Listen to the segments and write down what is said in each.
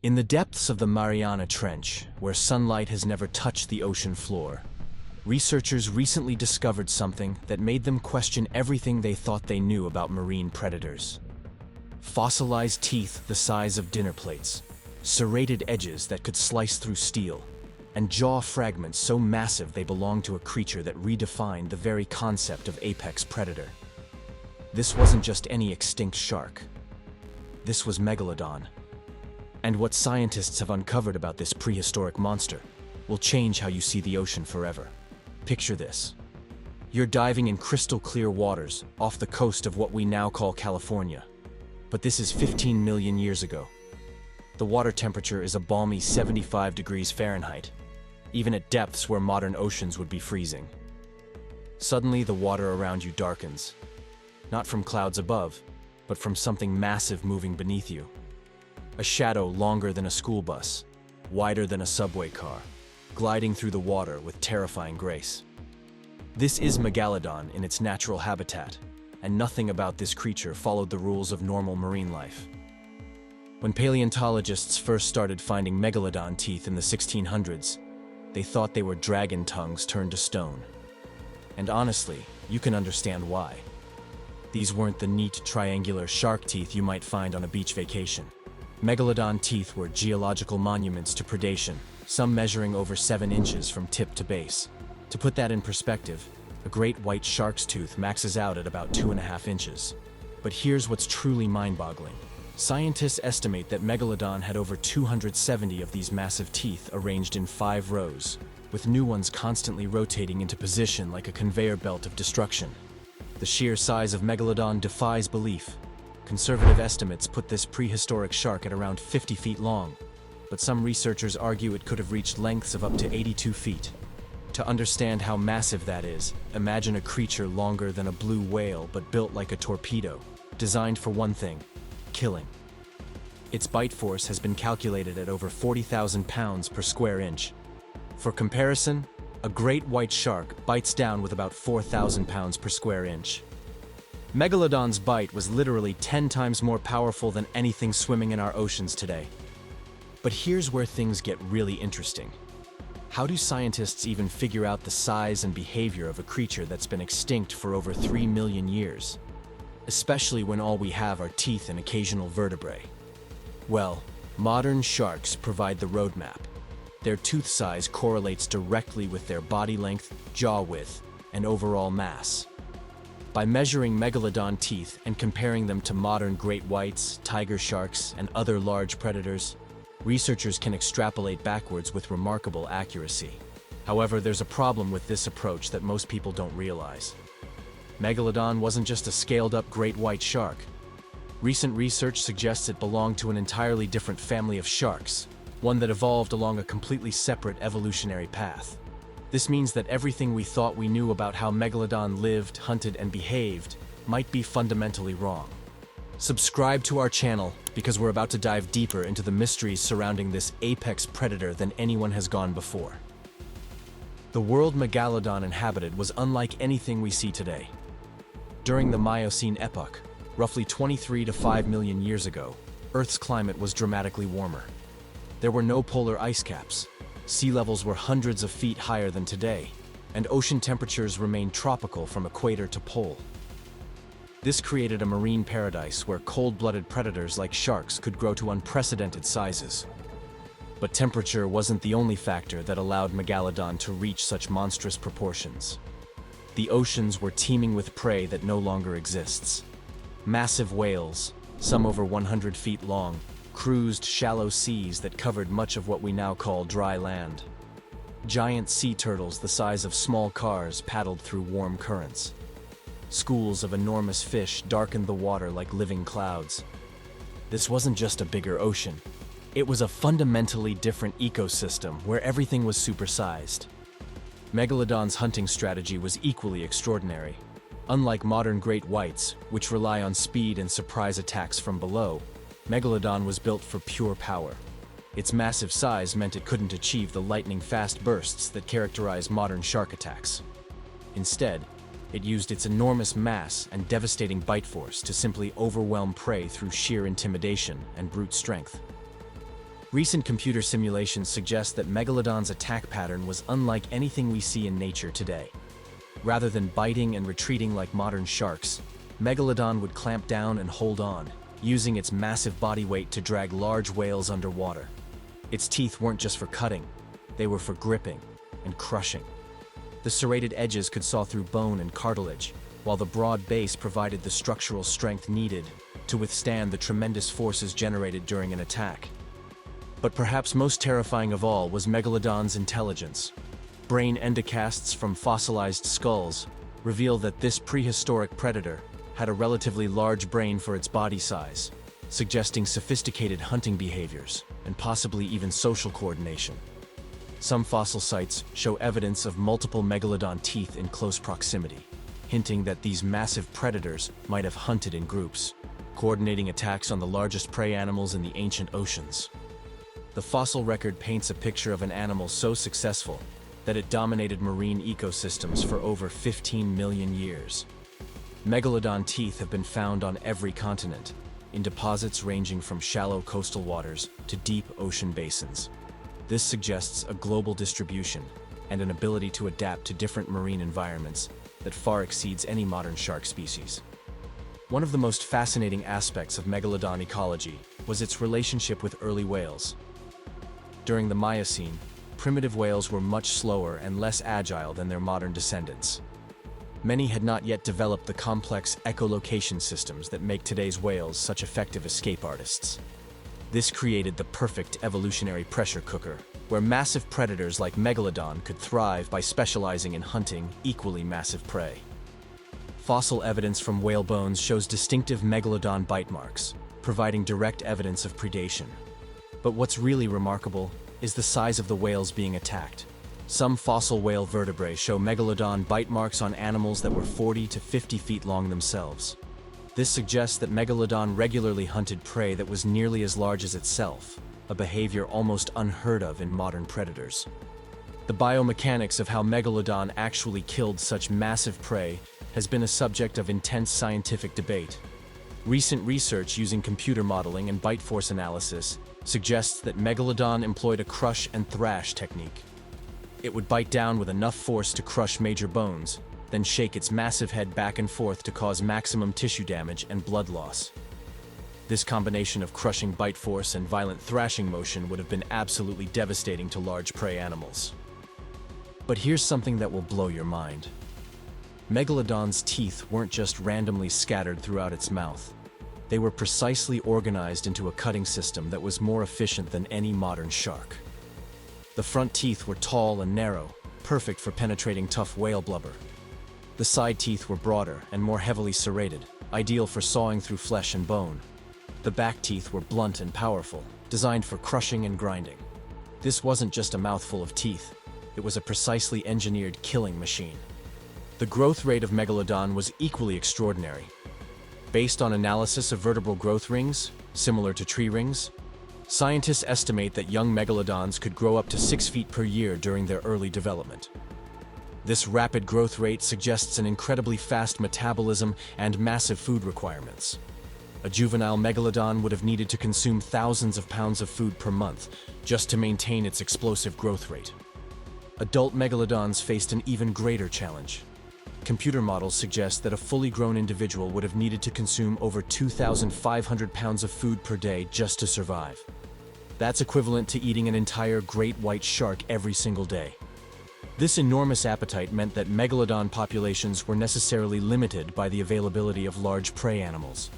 In the depths of the Mariana Trench, where sunlight has never touched the ocean floor, researchers recently discovered something that made them question everything they thought they knew about marine predators. Fossilized teeth the size of dinner plates, serrated edges that could slice through steel, and jaw fragments so massive they belonged to a creature that redefined the very concept of apex predator. This wasn't just any extinct shark. This was Megalodon. And what scientists have uncovered about this prehistoric monster will change how you see the ocean forever. Picture this. You're diving in crystal clear waters off the coast of what we now call California. But this is 15 million years ago. The water temperature is a balmy 75 degrees Fahrenheit, even at depths where modern oceans would be freezing. Suddenly, the water around you darkens, not from clouds above, but from something massive moving beneath you. A shadow longer than a school bus, wider than a subway car, gliding through the water with terrifying grace. This is Megalodon in its natural habitat, and nothing about this creature followed the rules of normal marine life. When paleontologists first started finding Megalodon teeth in the 1600s, they thought they were dragon tongues turned to stone. And honestly, you can understand why. These weren't the neat triangular shark teeth you might find on a beach vacation. Megalodon teeth were geological monuments to predation, some measuring over 7 inches from tip to base. To put that in perspective, a great white shark's tooth maxes out at about 2.5 inches. But here's what's truly mind-boggling. Scientists estimate that Megalodon had over 270 of these massive teeth arranged in 5 rows, with new ones constantly rotating into position like a conveyor belt of destruction. The sheer size of Megalodon defies belief. Conservative estimates put this prehistoric shark at around 50 feet long, but some researchers argue it could have reached lengths of up to 82 feet. To understand how massive that is, imagine a creature longer than a blue whale but built like a torpedo, designed for one thing: killing. Its bite force has been calculated at over 40,000 pounds per square inch. For comparison, a great white shark bites down with about 4,000 pounds per square inch. Megalodon's bite was literally 10 times more powerful than anything swimming in our oceans today. But here's where things get really interesting. How do scientists even figure out the size and behavior of a creature that's been extinct for over 3 million years? Especially when all we have are teeth and occasional vertebrae. Well, modern sharks provide the roadmap. Their tooth size correlates directly with their body length, jaw width, and overall mass. By measuring Megalodon teeth and comparing them to modern great whites, tiger sharks, and other large predators, researchers can extrapolate backwards with remarkable accuracy. However, there's a problem with this approach that most people don't realize. Megalodon wasn't just a scaled-up great white shark. Recent research suggests it belonged to an entirely different family of sharks, one that evolved along a completely separate evolutionary path. This means that everything we thought we knew about how Megalodon lived, hunted, and behaved might be fundamentally wrong. Subscribe to our channel because we're about to dive deeper into the mysteries surrounding this apex predator than anyone has gone before. The world Megalodon inhabited was unlike anything we see today. During the Miocene epoch, roughly 23 to 5 million years ago, Earth's climate was dramatically warmer. There were no polar ice caps. Sea levels were hundreds of feet higher than today, and ocean temperatures remained tropical from equator to pole. This created a marine paradise where cold-blooded predators like sharks could grow to unprecedented sizes. But temperature wasn't the only factor that allowed Megalodon to reach such monstrous proportions. The oceans were teeming with prey that no longer exists. Massive whales, some over 100 feet long, cruised shallow seas that covered much of what we now call dry land. Giant sea turtles the size of small cars paddled through warm currents. Schools of enormous fish darkened the water like living clouds. This wasn't just a bigger ocean. It was a fundamentally different ecosystem where everything was supersized. Megalodon's hunting strategy was equally extraordinary. Unlike modern great whites, which rely on speed and surprise attacks from below, Megalodon was built for pure power. Its massive size meant it couldn't achieve the lightning-fast bursts that characterize modern shark attacks. Instead, it used its enormous mass and devastating bite force to simply overwhelm prey through sheer intimidation and brute strength. Recent computer simulations suggest that Megalodon's attack pattern was unlike anything we see in nature today. Rather than biting and retreating like modern sharks, Megalodon would clamp down and hold on, using its massive body weight to drag large whales underwater. Its teeth weren't just for cutting, they were for gripping and crushing. The serrated edges could saw through bone and cartilage, while the broad base provided the structural strength needed to withstand the tremendous forces generated during an attack. But perhaps most terrifying of all was Megalodon's intelligence. Brain endocasts from fossilized skulls reveal that this prehistoric predator had a relatively large brain for its body size, suggesting sophisticated hunting behaviors and possibly even social coordination. Some fossil sites show evidence of multiple Megalodon teeth in close proximity, hinting that these massive predators might have hunted in groups, coordinating attacks on the largest prey animals in the ancient oceans. The fossil record paints a picture of an animal so successful that it dominated marine ecosystems for over 15 million years. Megalodon teeth have been found on every continent, in deposits ranging from shallow coastal waters to deep ocean basins. This suggests a global distribution and an ability to adapt to different marine environments that far exceeds any modern shark species. One of the most fascinating aspects of Megalodon ecology was its relationship with early whales. During the Miocene, primitive whales were much slower and less agile than their modern descendants. Many had not yet developed the complex echolocation systems that make today's whales such effective escape artists. This created the perfect evolutionary pressure cooker, where massive predators like Megalodon could thrive by specializing in hunting equally massive prey. Fossil evidence from whale bones shows distinctive Megalodon bite marks, providing direct evidence of predation. But what's really remarkable is the size of the whales being attacked. Some fossil whale vertebrae show Megalodon bite marks on animals that were 40 to 50 feet long themselves. This suggests that Megalodon regularly hunted prey that was nearly as large as itself, a behavior almost unheard of in modern predators. The biomechanics of how Megalodon actually killed such massive prey has been a subject of intense scientific debate. Recent research using computer modeling and bite force analysis suggests that Megalodon employed a crush and thrash technique. It would bite down with enough force to crush major bones, then shake its massive head back and forth to cause maximum tissue damage and blood loss. This combination of crushing bite force and violent thrashing motion would have been absolutely devastating to large prey animals. But here's something that will blow your mind. Megalodon's teeth weren't just randomly scattered throughout its mouth. They were precisely organized into a cutting system that was more efficient than any modern shark. The front teeth were tall and narrow, perfect for penetrating tough whale blubber. The side teeth were broader and more heavily serrated, ideal for sawing through flesh and bone. The back teeth were blunt and powerful, designed for crushing and grinding. This wasn't just a mouthful of teeth, it was a precisely engineered killing machine. The growth rate of Megalodon was equally extraordinary. Based on analysis of vertebral growth rings, similar to tree rings, scientists estimate that young Megalodons could grow up to 6 feet per year during their early development. This rapid growth rate suggests an incredibly fast metabolism and massive food requirements. A juvenile Megalodon would have needed to consume thousands of pounds of food per month just to maintain its explosive growth rate. Adult Megalodons faced an even greater challenge. Computer models suggest that a fully grown individual would have needed to consume over 2,500 pounds of food per day just to survive. That's equivalent to eating an entire great white shark every single day. This enormous appetite meant that Megalodon populations were necessarily limited by the availability of large prey animals.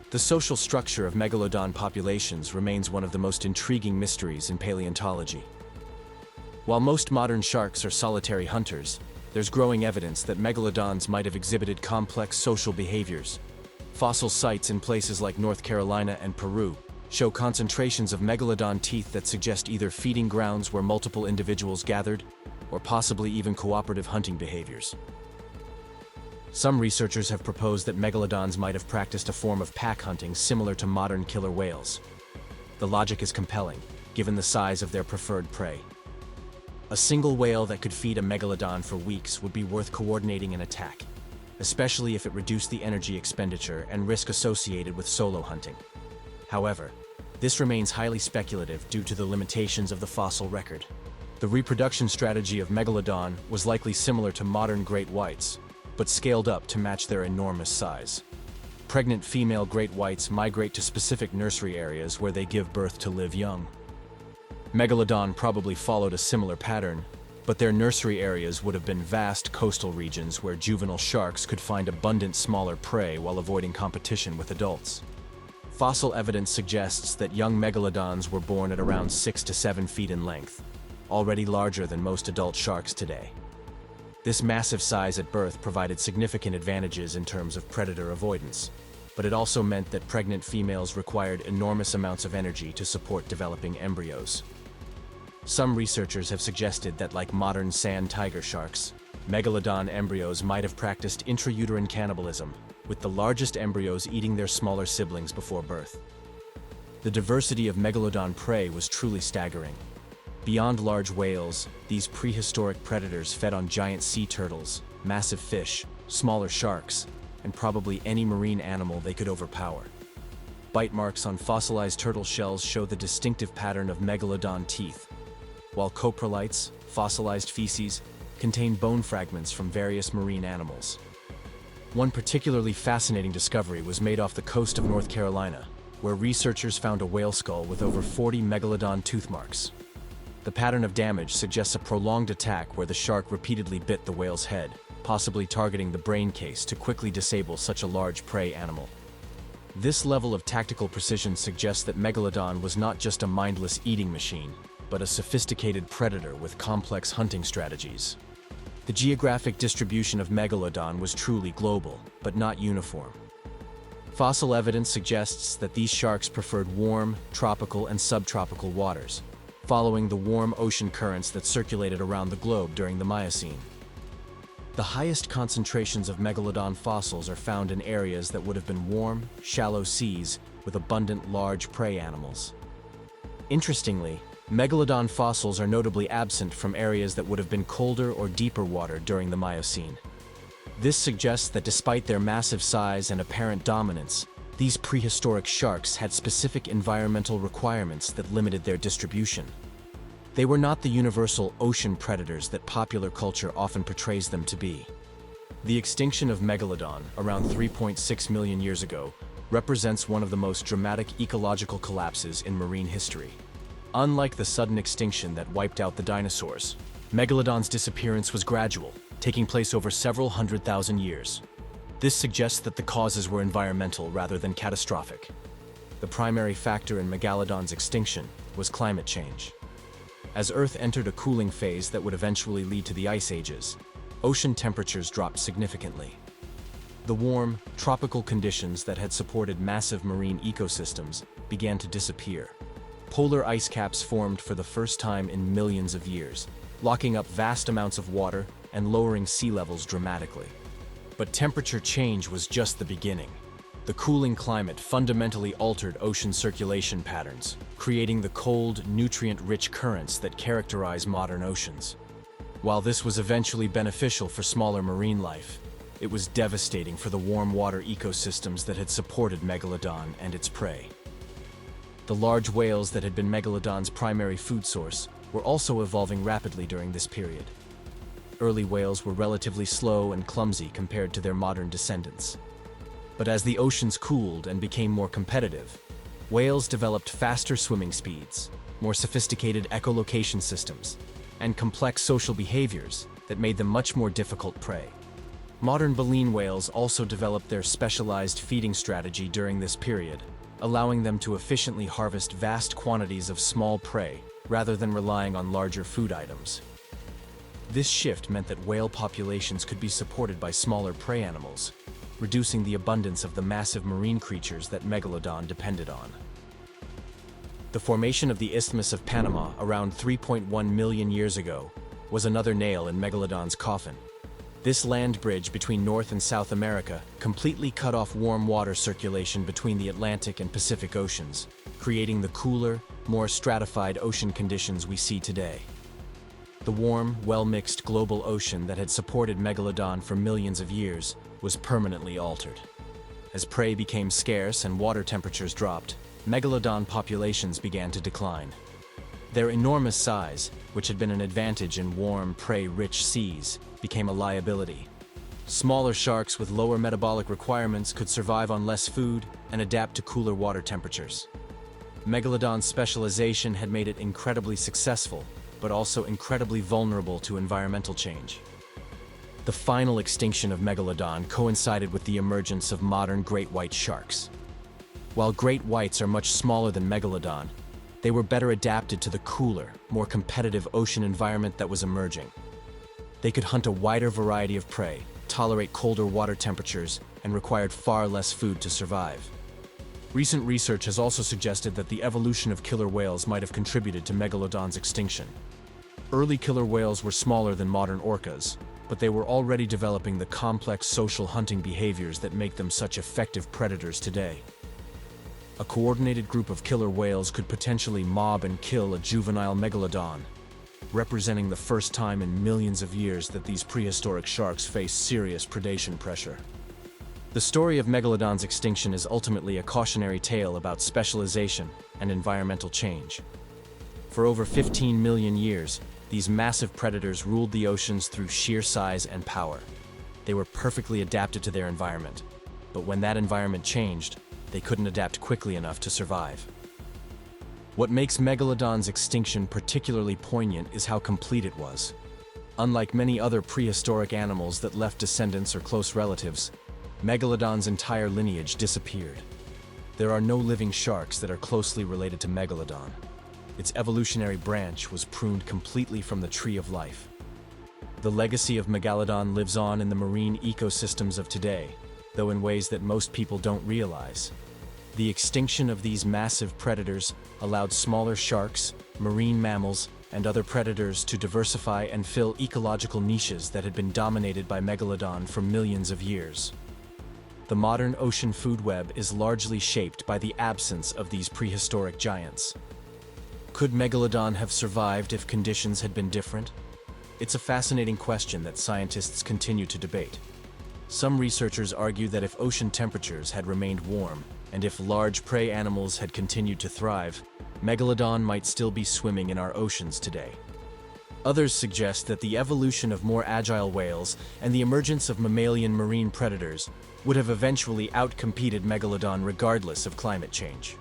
The social structure of Megalodon populations remains one of the most intriguing mysteries in paleontology. While most modern sharks are solitary hunters, there's growing evidence that Megalodons might have exhibited complex social behaviors. Fossil sites in places like North Carolina and Peru show concentrations of Megalodon teeth that suggest either feeding grounds where multiple individuals gathered, or possibly even cooperative hunting behaviors. Some researchers have proposed that Megalodons might have practiced a form of pack hunting similar to modern killer whales. The logic is compelling, given the size of their preferred prey. A single whale that could feed a Megalodon for weeks would be worth coordinating an attack, especially if it reduced the energy expenditure and risk associated with solo hunting. However, This remains highly speculative due to the limitations of the fossil record. The reproduction strategy of Megalodon was likely similar to modern great whites, but scaled up to match their enormous size. Pregnant female great whites migrate to specific nursery areas where they give birth to live young. Megalodon probably followed a similar pattern, but their nursery areas would have been vast coastal regions where juvenile sharks could find abundant smaller prey while avoiding competition with adults. Fossil evidence suggests that young megalodons were born at around 6 to 7 feet in length, already larger than most adult sharks today. This massive size at birth provided significant advantages in terms of predator avoidance, but it also meant that pregnant females required enormous amounts of energy to support developing embryos. Some researchers have suggested that, like modern sand tiger sharks, megalodon embryos might have practiced intrauterine cannibalism, with the largest embryos eating their smaller siblings before birth. The diversity of megalodon prey was truly staggering. Beyond large whales, these prehistoric predators fed on giant sea turtles, massive fish, smaller sharks, and probably any marine animal they could overpower. Bite marks on fossilized turtle shells show the distinctive pattern of megalodon teeth, while coprolites, fossilized feces, contain bone fragments from various marine animals. One particularly fascinating discovery was made off the coast of North Carolina, where researchers found a whale skull with over 40 megalodon tooth marks. The pattern of damage suggests a prolonged attack where the shark repeatedly bit the whale's head, possibly targeting the brain case to quickly disable such a large prey animal. This level of tactical precision suggests that Megalodon was not just a mindless eating machine, but a sophisticated predator with complex hunting strategies. The geographic distribution of Megalodon was truly global, but not uniform. Fossil evidence suggests that these sharks preferred warm, tropical, and subtropical waters, following the warm ocean currents that circulated around the globe during the Miocene. The highest concentrations of Megalodon fossils are found in areas that would have been warm, shallow seas with abundant large prey animals. Interestingly, Megalodon fossils are notably absent from areas that would have been colder or deeper water during the Miocene. This suggests that despite their massive size and apparent dominance, these prehistoric sharks had specific environmental requirements that limited their distribution. They were not the universal ocean predators that popular culture often portrays them to be. The extinction of Megalodon, around 3.6 million years ago, represents one of the most dramatic ecological collapses in marine history. Unlike the sudden extinction that wiped out the dinosaurs, Megalodon's disappearance was gradual, taking place over several 100,000 years. This suggests that the causes were environmental rather than catastrophic. The primary factor in Megalodon's extinction was climate change. As Earth entered a cooling phase that would eventually lead to the ice ages, ocean temperatures dropped significantly. The warm, tropical conditions that had supported massive marine ecosystems began to disappear. Polar ice caps formed for the first time in millions of years, locking up vast amounts of water and lowering sea levels dramatically. But temperature change was just the beginning. The cooling climate fundamentally altered ocean circulation patterns, creating the cold, nutrient-rich currents that characterize modern oceans. While this was eventually beneficial for smaller marine life, it was devastating for the warm water ecosystems that had supported Megalodon and its prey. The large whales that had been Megalodon's primary food source were also evolving rapidly during this period. Early whales were relatively slow and clumsy compared to their modern descendants. But as the oceans cooled and became more competitive, whales developed faster swimming speeds, more sophisticated echolocation systems, and complex social behaviors that made them much more difficult prey. Modern baleen whales also developed their specialized feeding strategy during this period, allowing them to efficiently harvest vast quantities of small prey rather than relying on larger food items. This shift meant that whale populations could be supported by smaller prey animals, reducing the abundance of the massive marine creatures that Megalodon depended on. The formation of the Isthmus of Panama around 3.1 million years ago was another nail in Megalodon's coffin. This land bridge between North and South America completely cut off warm water circulation between the Atlantic and Pacific Oceans, creating the cooler, more stratified ocean conditions we see today. The warm, well-mixed global ocean that had supported Megalodon for millions of years was permanently altered. As prey became scarce and water temperatures dropped, Megalodon populations began to decline. Their enormous size, which had been an advantage in warm, prey-rich seas, became a liability. Smaller sharks with lower metabolic requirements could survive on less food and adapt to cooler water temperatures. Megalodon's specialization had made it incredibly successful, but also incredibly vulnerable to environmental change. The final extinction of Megalodon coincided with the emergence of modern great white sharks. While great whites are much smaller than Megalodon, they were better adapted to the cooler, more competitive ocean environment that was emerging. They could hunt a wider variety of prey, tolerate colder water temperatures, and required far less food to survive. Recent research has also suggested that the evolution of killer whales might have contributed to Megalodon's extinction. Early killer whales were smaller than modern orcas, but they were already developing the complex social hunting behaviors that make them such effective predators today. A coordinated group of killer whales could potentially mob and kill a juvenile Megalodon, representing the first time in millions of years that these prehistoric sharks face serious predation pressure. The story of Megalodon's extinction is ultimately a cautionary tale about specialization and environmental change. For over 15 million years, these massive predators ruled the oceans through sheer size and power. They were perfectly adapted to their environment, but when that environment changed, they couldn't adapt quickly enough to survive. What makes Megalodon's extinction particularly poignant is how complete it was. Unlike many other prehistoric animals that left descendants or close relatives, Megalodon's entire lineage disappeared. There are no living sharks that are closely related to Megalodon. Its evolutionary branch was pruned completely from the tree of life. The legacy of Megalodon lives on in the marine ecosystems of today, though in ways that most people don't realize. The extinction of these massive predators allowed smaller sharks, marine mammals, and other predators to diversify and fill ecological niches that had been dominated by Megalodon for millions of years. The modern ocean food web is largely shaped by the absence of these prehistoric giants. Could Megalodon have survived if conditions had been different? It's a fascinating question that scientists continue to debate. Some researchers argue that if ocean temperatures had remained warm, and if large prey animals had continued to thrive, Megalodon might still be swimming in our oceans today. Others suggest that the evolution of more agile whales and the emergence of mammalian marine predators would have eventually outcompeted Megalodon regardless of climate change.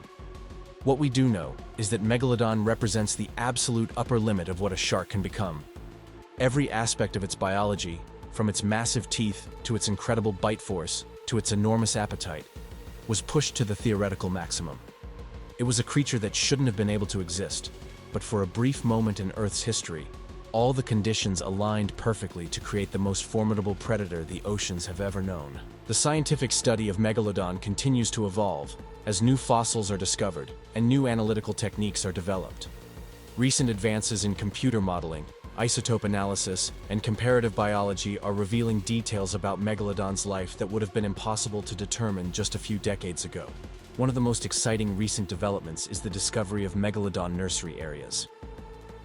What we do know is that Megalodon represents the absolute upper limit of what a shark can become. Every aspect of its biology, from its massive teeth to its incredible bite force to its enormous appetite, was pushed to the theoretical maximum. It was a creature that shouldn't have been able to exist, but for a brief moment in Earth's history, all the conditions aligned perfectly to create the most formidable predator the oceans have ever known. The scientific study of Megalodon continues to evolve as new fossils are discovered and new analytical techniques are developed. Recent advances in computer modeling, isotope analysis, and comparative biology are revealing details about Megalodon's life that would have been impossible to determine just a few decades ago. One of the most exciting recent developments is the discovery of Megalodon nursery areas.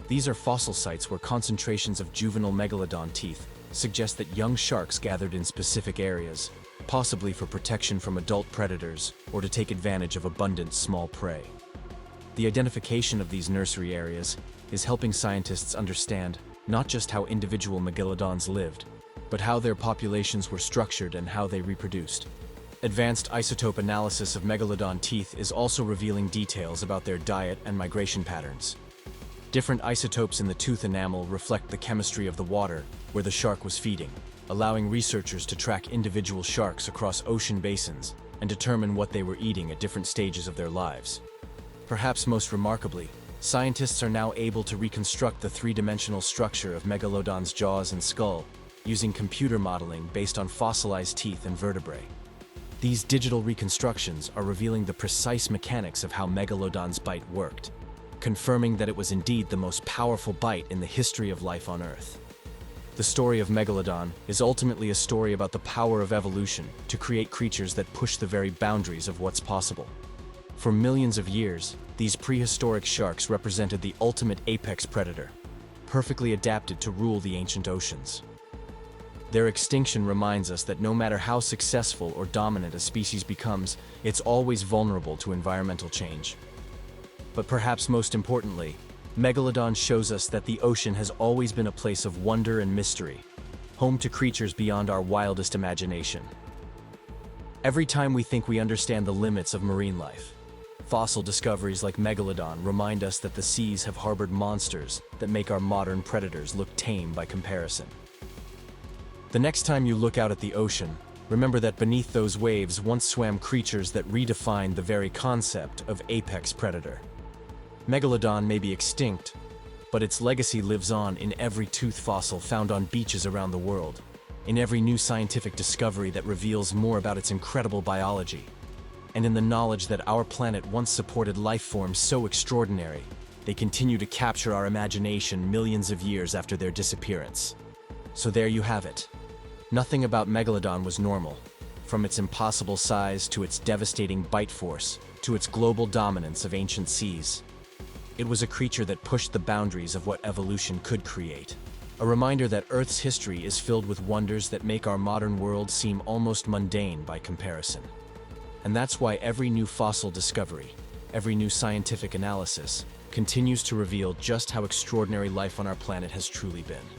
These are fossil sites where concentrations of juvenile Megalodon teeth suggest that young sharks gathered in specific areas, possibly for protection from adult predators or to take advantage of abundant small prey. The identification of these nursery areas is helping scientists understand not just how individual Megalodons lived, but how their populations were structured and how they reproduced. Advanced isotope analysis of Megalodon teeth is also revealing details about their diet and migration patterns. Different isotopes in the tooth enamel reflect the chemistry of the water where the shark was feeding, allowing researchers to track individual sharks across ocean basins and determine what they were eating at different stages of their lives. Perhaps most remarkably, scientists are now able to reconstruct the three-dimensional structure of Megalodon's jaws and skull using computer modeling based on fossilized teeth and vertebrae. These digital reconstructions are revealing the precise mechanics of how Megalodon's bite worked, confirming that it was indeed the most powerful bite in the history of life on Earth. The story of Megalodon is ultimately a story about the power of evolution to create creatures that push the very boundaries of what's possible. For millions of years, these prehistoric sharks represented the ultimate apex predator, perfectly adapted to rule the ancient oceans. Their extinction reminds us that no matter how successful or dominant a species becomes, it's always vulnerable to environmental change. But perhaps most importantly, Megalodon shows us that the ocean has always been a place of wonder and mystery, home to creatures beyond our wildest imagination. Every time we think we understand the limits of marine life, fossil discoveries like Megalodon remind us that the seas have harbored monsters that make our modern predators look tame by comparison. The next time you look out at the ocean, remember that beneath those waves once swam creatures that redefined the very concept of apex predator. Megalodon may be extinct, but its legacy lives on in every tooth fossil found on beaches around the world, in every new scientific discovery that reveals more about its incredible biology, and in the knowledge that our planet once supported life forms so extraordinary, they continue to capture our imagination millions of years after their disappearance. So there you have it. Nothing about Megalodon was normal, from its impossible size to its devastating bite force to its global dominance of ancient seas. It was a creature that pushed the boundaries of what evolution could create. A reminder that Earth's history is filled with wonders that make our modern world seem almost mundane by comparison. And that's why every new fossil discovery, every new scientific analysis, continues to reveal just how extraordinary life on our planet has truly been.